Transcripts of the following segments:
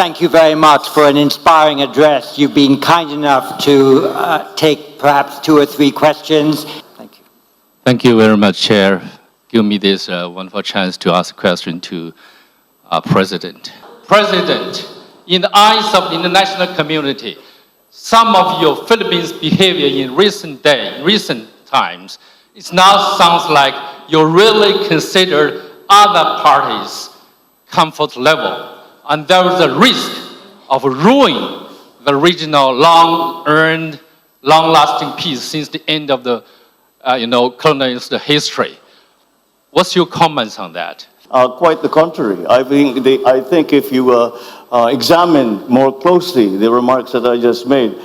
thank you very much for an inspiring address. You've been kind enough to take perhaps 2 or 3 questions. Thank you. Thank you very much, Chair. Give me this wonderful chance to ask a question to President. President, in the eyes of the international community, some of your Philippines' behavior in recent times, it now sounds like you really consider other parties' comfort level, and there is a risk of ruining the regional long-earned, long-lasting peace since the end of the colonialist history. What's your comments on that? Quite the contrary. I think if you examine more closely the remarks that I just made,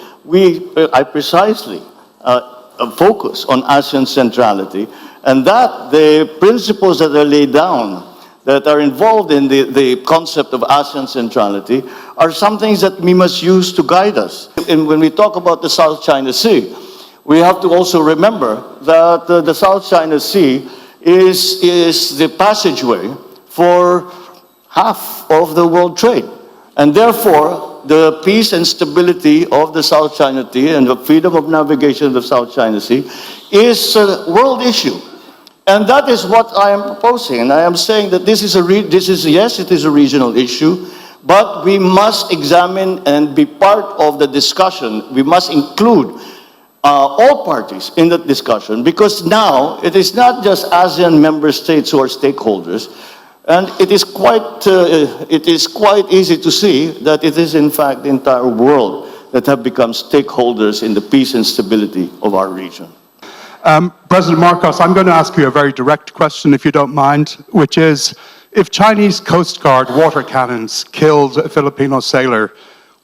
I precisely focus on ASEAN centrality, and that the principles that are laid down that are involved in the concept of ASEAN centrality are some things that we must use to guide us. And when we talk about the South China Sea, we have to also remember that the South China Sea is the passageway for half of the world trade. And therefore, the peace and stability of the South China Sea and the freedom of navigation of the South China Sea is a world issue. And that is what I am proposing. And I am saying that yes, it is a regional issue, but we must examine and be part of the discussion. We must include all parties in that discussion, because now it is not just ASEAN member states who are stakeholders, and it is quite easy to see that it is in fact the entire world that have become stakeholders in the peace and stability of our region. President Marcos, I'm going to ask you a very direct question, if you don't mind, which is, if Chinese Coast Guard water cannons killed a Filipino sailor,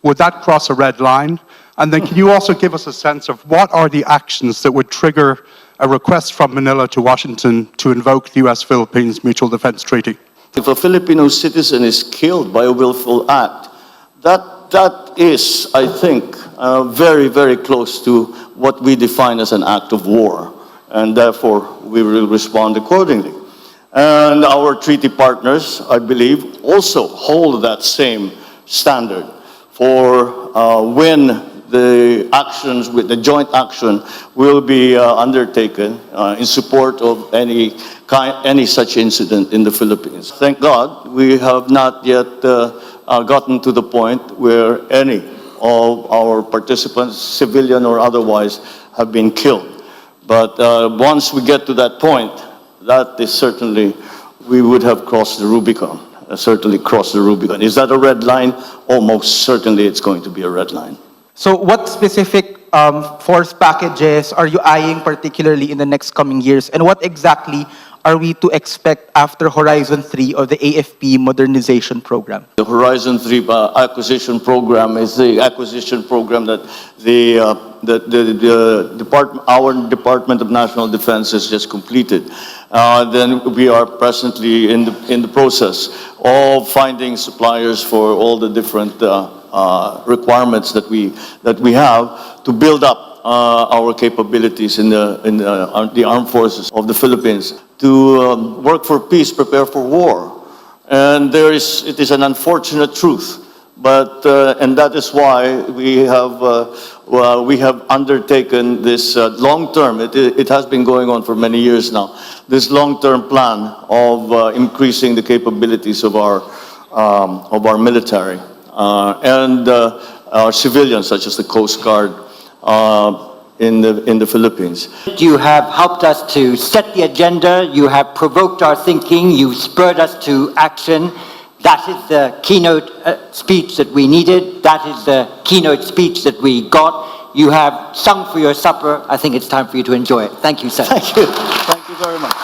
would that cross a red line? And then can you also give us a sense of what are the actions that would trigger a request from Manila to Washington to invoke the U.S.-Philippines Mutual Defense Treaty? If a Filipino citizen is killed by a willful act, that is, I think, very, very close to what we define as an act of war. And therefore, we will respond accordingly. And our treaty partners, I believe, also hold that same standard for when the actions, with the joint action, will be undertaken in support of any such incident in the Philippines. Thank God, we have not yet gotten to the point where any of our participants, civilian or otherwise, have been killed. But once we get to that point, that is certainly, we would have crossed the Rubicon, certainly crossed the Rubicon. Is that a red line? Almost certainly it's going to be a red line. So what specific force packages are you eyeing particularly in the next coming years? And what exactly are we to expect after Horizon 3 of the AFP modernization program? The Horizon 3 acquisition program is the acquisition program that our Department of National Defense has just completed. Then we are presently in the process of finding suppliers for all the different requirements that we have to build up our capabilities in the armed forces of the Philippines to work for peace, prepare for war. And it is an unfortunate truth, but and that is why we have undertaken this long-term. It has been going on for many years now. This long-term plan of increasing the capabilities of our military and our civilians, such as the Coast Guard, in the Philippines. You have helped us to set the agenda, you have provoked our thinking, you've spurred us to action. That is the keynote speech that we needed, that is the keynote speech that we got. You have sung for your supper, I think it's time for you to enjoy it. Thank you, sir. Thank you very much.